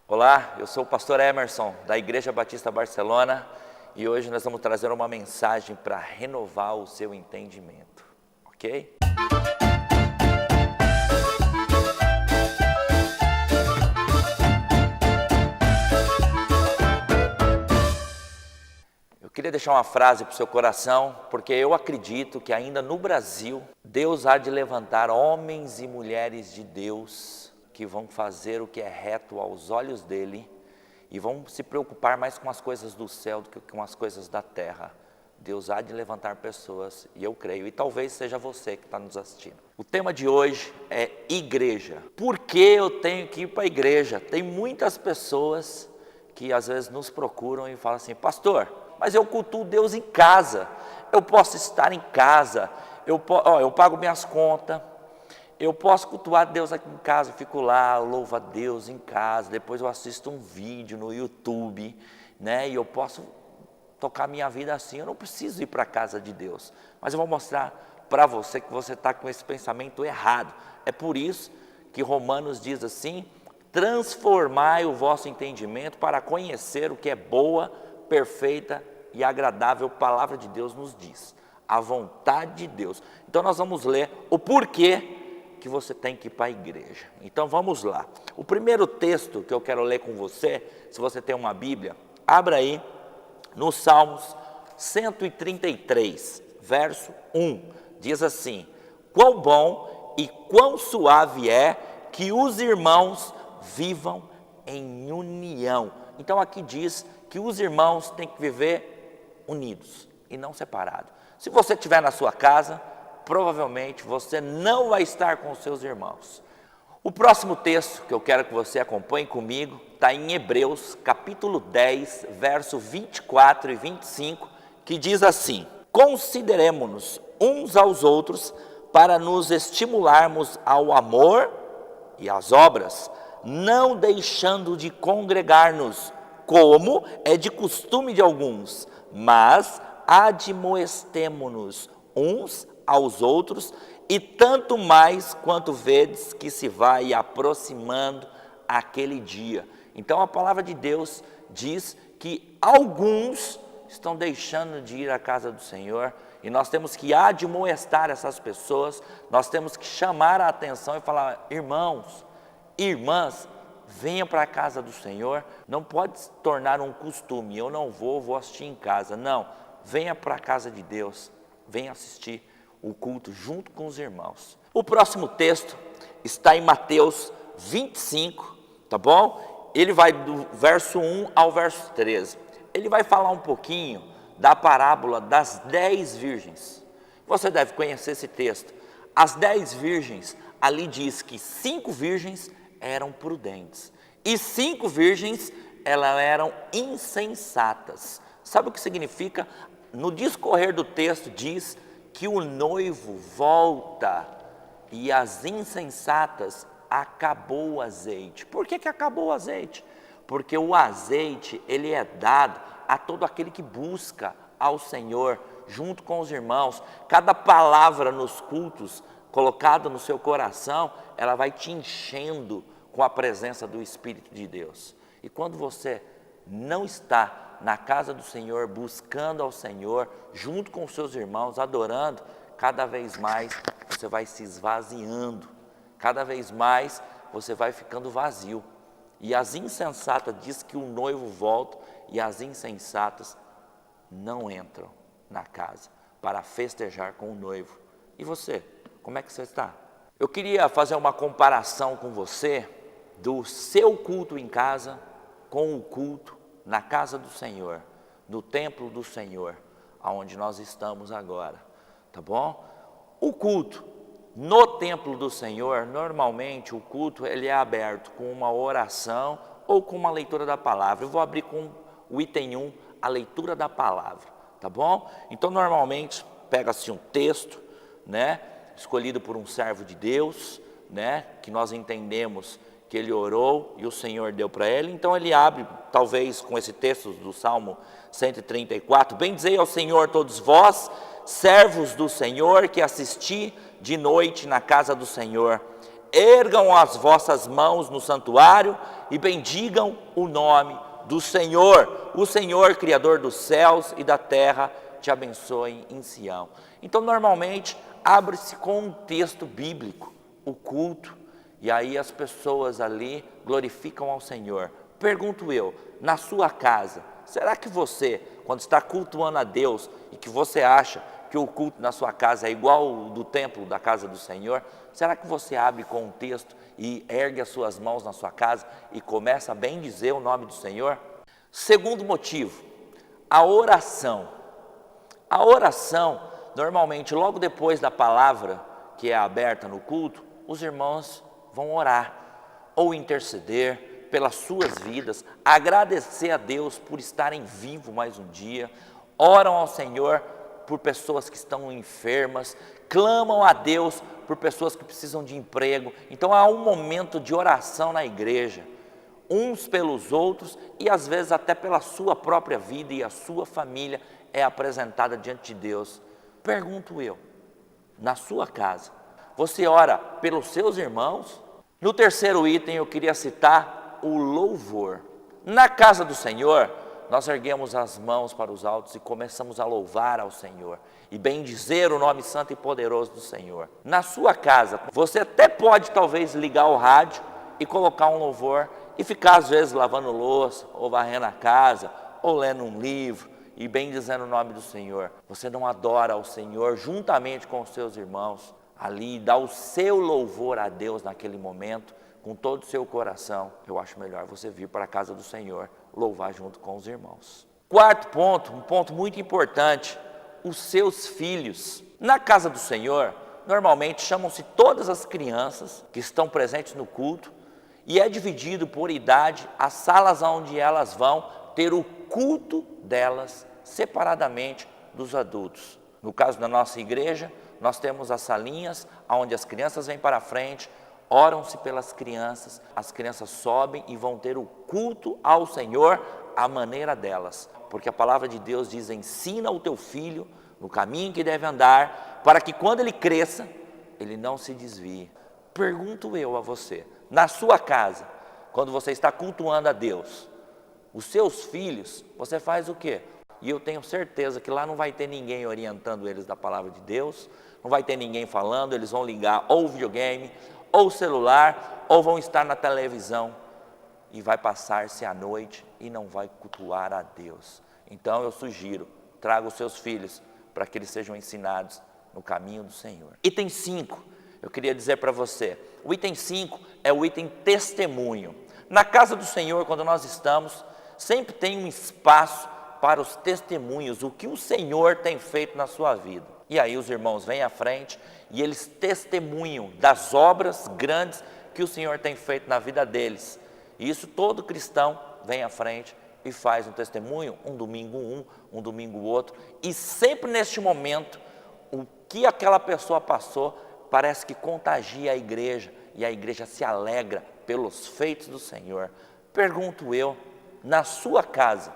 Olá, eu sou o pastor Emerson, da Igreja Batista Barcelona, e hoje nós vamos trazer uma mensagem para renovar o seu entendimento, ok? Eu queria deixar uma frase para o seu coração, porque eu acredito que ainda no Brasil, Deus há de levantar homens e mulheres de Deus que vão fazer o que é reto aos olhos dele e vão se preocupar mais com as coisas do céu do que com as coisas da terra. Deus há de levantar pessoas, e eu creio, e talvez seja você que está nos assistindo. O tema de hoje é igreja. Por que eu tenho que ir para a igreja? Tem muitas pessoas que às vezes nos procuram e falam assim: pastor, mas eu cultuo Deus em casa, eu posso estar em casa, eu pago minhas contas, eu posso cultuar Deus aqui em casa, eu fico lá, eu louvo a Deus em casa, depois eu assisto um vídeo no YouTube, né? E eu posso tocar minha vida assim, eu não preciso ir para a casa de Deus. Mas eu vou mostrar para você que você está com esse pensamento errado. É por isso que Romanos diz assim: transformai o vosso entendimento para conhecer o que é boa, perfeita e agradável. Palavra de Deus nos diz, a vontade de Deus. Então nós vamos ler o porquê que você tem que ir para a igreja. Então vamos lá. O primeiro texto que eu quero ler com você, se você tem uma Bíblia, abra aí no Salmos 133, verso 1, diz assim: quão bom e quão suave é que os irmãos vivam em união. Então aqui diz que os irmãos têm que viver unidos e não separados. Se você estiver na sua casa, provavelmente você não vai estar com os seus irmãos. O próximo texto que eu quero que você acompanhe comigo está em Hebreus capítulo 10, verso 24 e 25, que diz assim: consideremo-nos uns aos outros para nos estimularmos ao amor e às obras, não deixando de congregar-nos, como é de costume de alguns, mas admoestemo-nos uns aos outros, e tanto mais quanto vedes que se vai aproximando aquele dia. Então a palavra de Deus diz que alguns estão deixando de ir à casa do Senhor, e nós temos que admoestar essas pessoas, nós temos que chamar a atenção e falar: irmãos, irmãs, venham para a casa do Senhor. Não pode se tornar um costume: eu não vou assistir em casa. Não, venha para a casa de Deus, venha assistir o culto junto com os irmãos. O próximo texto está em Mateus 25, tá bom? Ele vai do verso 1 ao verso 13. Ele vai falar um pouquinho da parábola das 10 virgens. Você deve conhecer esse texto. As 10 virgens, ali diz que 5 virgens eram prudentes e 5 virgens elas eram insensatas. Sabe o que significa? No discorrer do texto diz que o noivo volta e as insensatas acabou o azeite. Por que acabou o azeite? Porque o azeite, ele é dado a todo aquele que busca ao Senhor, junto com os irmãos. Cada palavra nos cultos, colocada no seu coração, ela vai te enchendo com a presença do Espírito de Deus. E quando você não está na casa do Senhor, buscando ao Senhor, junto com os seus irmãos, adorando, cada vez mais você vai se esvaziando, cada vez mais você vai ficando vazio. E as insensatas diz que o noivo volta e as insensatas não entram na casa para festejar com o noivo. E você, como é que você está? Eu queria fazer uma comparação com você do seu culto em casa com o culto na casa do Senhor, no templo do Senhor, aonde nós estamos agora, tá bom? O culto no templo do Senhor, normalmente o culto ele é aberto com uma oração ou com uma leitura da palavra. Eu vou abrir com o item 1, a leitura da palavra, tá bom? Então normalmente pega-se um texto, né, escolhido por um servo de Deus, né, que nós entendemos que ele orou e o Senhor deu para ele. Então ele abre, talvez com esse texto do Salmo 134, bendizei ao Senhor todos vós, servos do Senhor, que assisti de noite na casa do Senhor. ergam as vossas mãos no santuário e bendigam o nome do Senhor. O Senhor, Criador dos céus e da terra, te abençoe em Sião. Então, normalmente, abre-se com um texto bíblico, o culto, e aí as pessoas ali glorificam ao Senhor. Pergunto eu, na sua casa, será que você, quando está cultuando a Deus, e que você acha que o culto na sua casa é igual ao do templo da casa do Senhor, será que você abre com um texto e ergue as suas mãos na sua casa e começa a bendizer o nome do Senhor? Segundo motivo, a oração. A oração, normalmente, logo depois da palavra que é aberta no culto, os irmãos vão orar ou interceder pelas suas vidas, agradecer a Deus por estarem vivos mais um dia, oram ao Senhor por pessoas que estão enfermas, clamam a Deus por pessoas que precisam de emprego. Então há um momento de oração na igreja, uns pelos outros e às vezes até pela sua própria vida, e a sua família é apresentada diante de Deus. Pergunto eu, na sua casa, você ora pelos seus irmãos? No terceiro item eu queria citar o louvor. Na casa do Senhor, nós erguemos as mãos para os altos e começamos a louvar ao Senhor e bendizer o nome santo e poderoso do Senhor. Na sua casa, você até pode talvez ligar o rádio e colocar um louvor e ficar às vezes lavando louça, ou varrendo a casa, ou lendo um livro e bendizendo o nome do Senhor. Você não adora ao Senhor juntamente com os seus irmãos ali, dá o seu louvor a Deus naquele momento, com todo o seu coração. Eu acho melhor você vir para a casa do Senhor, louvar junto com os irmãos. Quarto ponto, um ponto muito importante, os seus filhos. Na casa do Senhor, normalmente chamam-se todas as crianças que estão presentes no culto, e é dividido por idade as salas onde elas vão ter o culto delas separadamente dos adultos. No caso da nossa igreja, nós temos as salinhas onde as crianças vêm para a frente, oram-se pelas crianças, as crianças sobem e vão ter o culto ao Senhor à maneira delas, porque a palavra de Deus diz: ensina o teu filho no caminho que deve andar, para que quando ele cresça, ele não se desvie. Pergunto eu a você, na sua casa, quando você está cultuando a Deus, os seus filhos, você faz o quê? E eu tenho certeza que lá não vai ter ninguém orientando eles da palavra de Deus, não vai ter ninguém falando, eles vão ligar ou videogame, ou celular, ou vão estar na televisão, e vai passar-se a noite e não vai cultuar a Deus. Então eu sugiro, traga os seus filhos para que eles sejam ensinados no caminho do Senhor. Item 5, eu queria dizer para você, o item 5 é o item testemunho. Na casa do Senhor, quando nós estamos, sempre tem um espaço para os testemunhos, o que o Senhor tem feito na sua vida. E aí os irmãos vêm à frente e eles testemunham das obras grandes que o Senhor tem feito na vida deles. E isso todo cristão vem à frente e faz um testemunho, um domingo um domingo outro. E sempre neste momento, o que aquela pessoa passou parece que contagia a igreja, e a igreja se alegra pelos feitos do Senhor. Pergunto eu, na sua casa,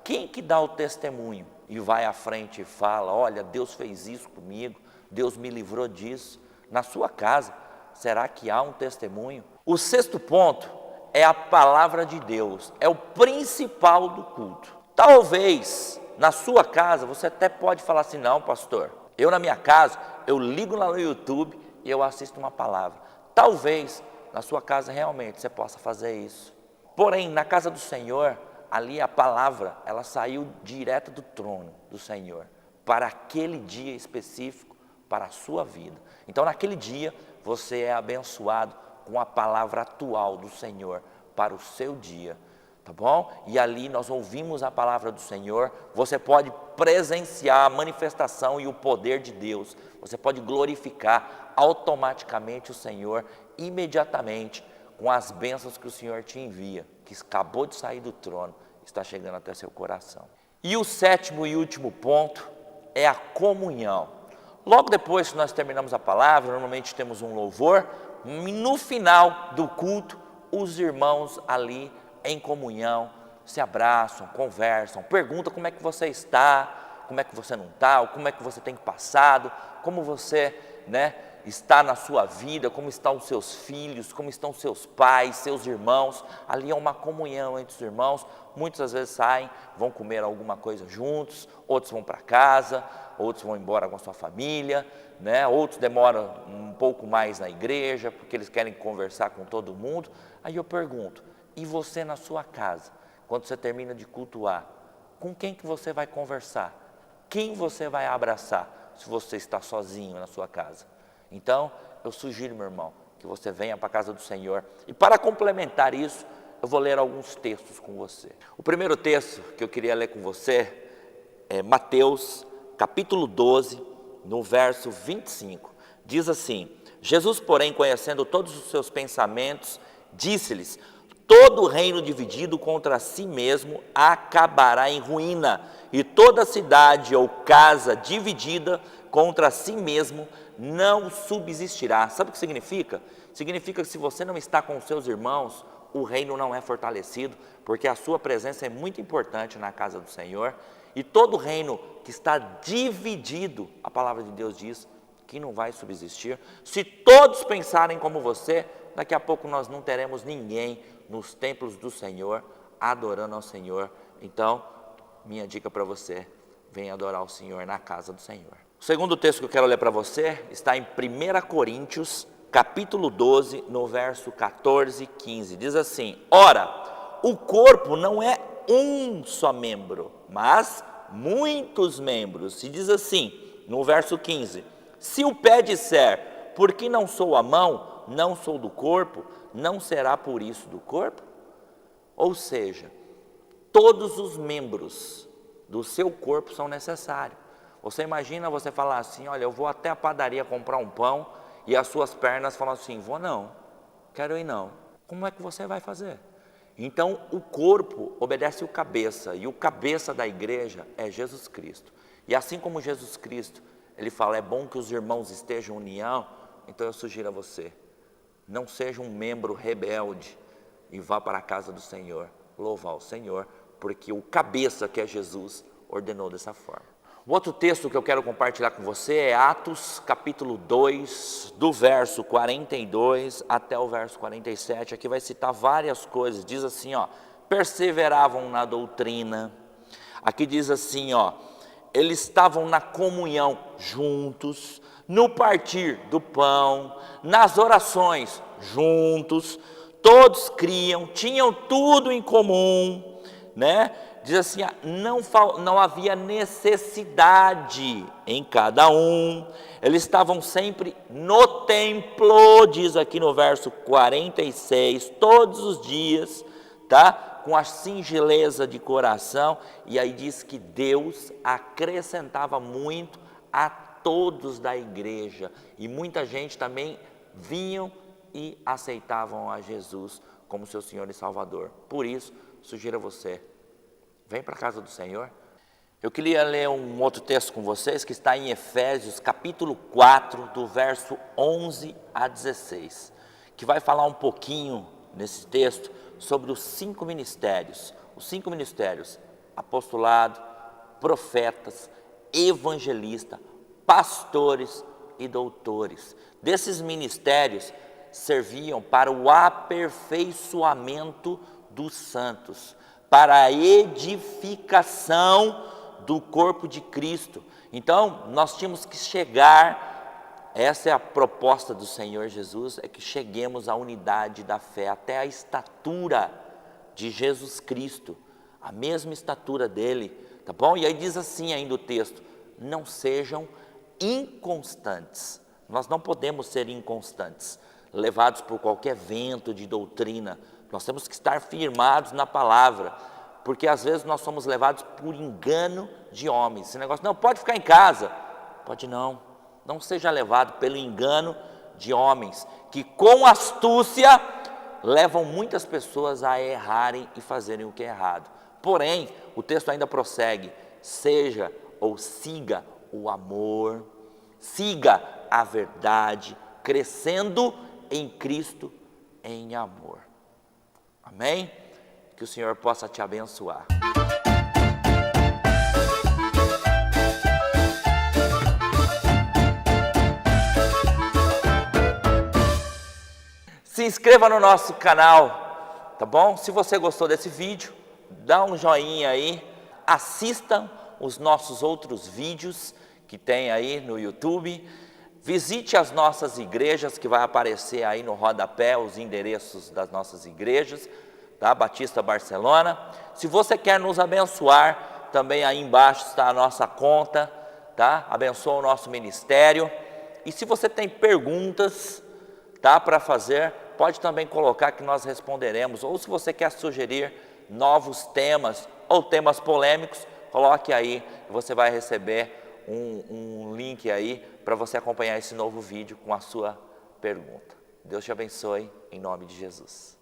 quem que dá o testemunho e vai à frente e fala: olha, Deus fez isso comigo, Deus me livrou disso? Na sua casa, será que há um testemunho? O sexto ponto é a palavra de Deus, é o principal do culto. Talvez na sua casa você até pode falar assim: não, pastor, eu na minha casa, eu ligo lá no YouTube e eu assisto uma palavra. Talvez na sua casa realmente você possa fazer isso. Porém, na casa do Senhor, ali a palavra, ela saiu direto do trono do Senhor, para aquele dia específico, para a sua vida. Então naquele dia, você é abençoado com a palavra atual do Senhor, para o seu dia, tá bom? E ali nós ouvimos a palavra do Senhor, você pode presenciar a manifestação e o poder de Deus, você pode glorificar automaticamente o Senhor, imediatamente, com as bênçãos que o Senhor te envia, que acabou de sair do trono, está chegando até seu coração. E o sétimo e último ponto é a comunhão. Logo depois que nós terminamos a palavra, normalmente temos um louvor, no final do culto, os irmãos ali em comunhão se abraçam, conversam, perguntam como é que você está, como é que você não está, como é que você tem passado, como você está na sua vida, como estão os seus filhos, como estão seus pais, seus irmãos. Ali é uma comunhão entre os irmãos. Muitos às vezes saem, vão comer alguma coisa juntos, outros vão para casa, outros vão embora com a sua família, né? Outros demoram um pouco mais na igreja, porque eles querem conversar com todo mundo. Aí eu pergunto, e você na sua casa, quando você termina de cultuar, com quem que você vai conversar? Quem você vai abraçar, se você está sozinho na sua casa? Então, eu sugiro, meu irmão, que você venha para a casa do Senhor. E para complementar isso, eu vou ler alguns textos com você. O primeiro texto que eu queria ler com você é Mateus, capítulo 12, no verso 25. Diz assim: Jesus, porém, conhecendo todos os seus pensamentos, disse-lhes: todo reino dividido contra si mesmo acabará em ruína, e toda cidade ou casa dividida contra si mesmo não subsistirá. Sabe o que significa? Significa que se você não está com os seus irmãos, o reino não é fortalecido, porque a sua presença é muito importante na casa do Senhor. E todo reino que está dividido, a palavra de Deus diz que não vai subsistir. Se todos pensarem como você, daqui a pouco nós não teremos ninguém nos templos do Senhor, adorando ao Senhor. Então, minha dica para você, venha adorar o Senhor na casa do Senhor. O segundo texto que eu quero ler para você está em 1 Coríntios, capítulo 12, no verso 14 e 15. Diz assim: ora, o corpo não é um só membro, mas muitos membros. E diz assim, no verso 15: se o pé disser, porque não sou a mão, não sou do corpo, não será por isso do corpo? Ou seja, todos os membros do seu corpo são necessários. Você imagina você falar assim: olha, eu vou até a padaria comprar um pão, e as suas pernas falam assim: vou não, quero ir não. Como é que você vai fazer? Então o corpo obedece o cabeça, e o cabeça da igreja é Jesus Cristo. E assim como Jesus Cristo, ele fala: é bom que os irmãos estejam em união. Então eu sugiro a você, não seja um membro rebelde e vá para a casa do Senhor, louvar o Senhor, porque o cabeça, que é Jesus, ordenou dessa forma. O outro texto que eu quero compartilhar com você é Atos, capítulo 2, do verso 42 até o verso 47. Aqui vai citar várias coisas. Diz assim, ó: perseveravam na doutrina. Aqui diz assim, ó: eles estavam na comunhão juntos, no partir do pão, nas orações juntos, todos criam, tinham tudo em comum, né? Diz assim, não havia necessidade em cada um, eles estavam sempre no templo, diz aqui no verso 46, todos os dias, tá? Com a singeleza de coração. E aí diz que Deus acrescentava muito a todos da igreja, e muita gente também vinham e aceitavam a Jesus como seu Senhor e Salvador. Por isso, sugiro a você, vem para a casa do Senhor. Eu queria ler um outro texto com vocês, que está em Efésios, capítulo 4, do verso 11 a 16, que vai falar um pouquinho, nesse texto, sobre os 5 ministérios. Os 5 ministérios: apostolado, profetas, evangelista, pastores e doutores. Desses ministérios serviam para o aperfeiçoamento dos santos, para a edificação do corpo de Cristo. Então, nós tínhamos que chegar, essa é a proposta do Senhor Jesus, é que cheguemos à unidade da fé, até a estatura de Jesus Cristo, a mesma estatura dele, tá bom? E aí diz assim ainda o texto: não sejam inconstantes. Nós não podemos ser inconstantes, levados por qualquer vento de doutrina. Nós temos que estar firmados na palavra, porque às vezes nós somos levados por engano de homens. Esse negócio, não, pode ficar em casa. Pode não. Não seja levado pelo engano de homens, que com astúcia levam muitas pessoas a errarem e fazerem o que é errado. Porém, o texto ainda prossegue: seja ou siga o amor, siga a verdade, crescendo em Cristo em amor. Amém? Que o Senhor possa te abençoar. Se inscreva no nosso canal, tá bom? Se você gostou desse vídeo, dá um joinha aí, assistam os nossos outros vídeos que tem aí no YouTube, visite as nossas igrejas, que vai aparecer aí no rodapé os endereços das nossas igrejas, tá? Batista Barcelona. Se você quer nos abençoar, também aí embaixo está a nossa conta, tá? Abençoa o nosso ministério. E se você tem perguntas, tá, para fazer, pode também colocar que nós responderemos. Ou se você quer sugerir novos temas ou temas polêmicos, coloque aí, você vai receber um link aí para você acompanhar esse novo vídeo com a sua pergunta. Deus te abençoe, em nome de Jesus.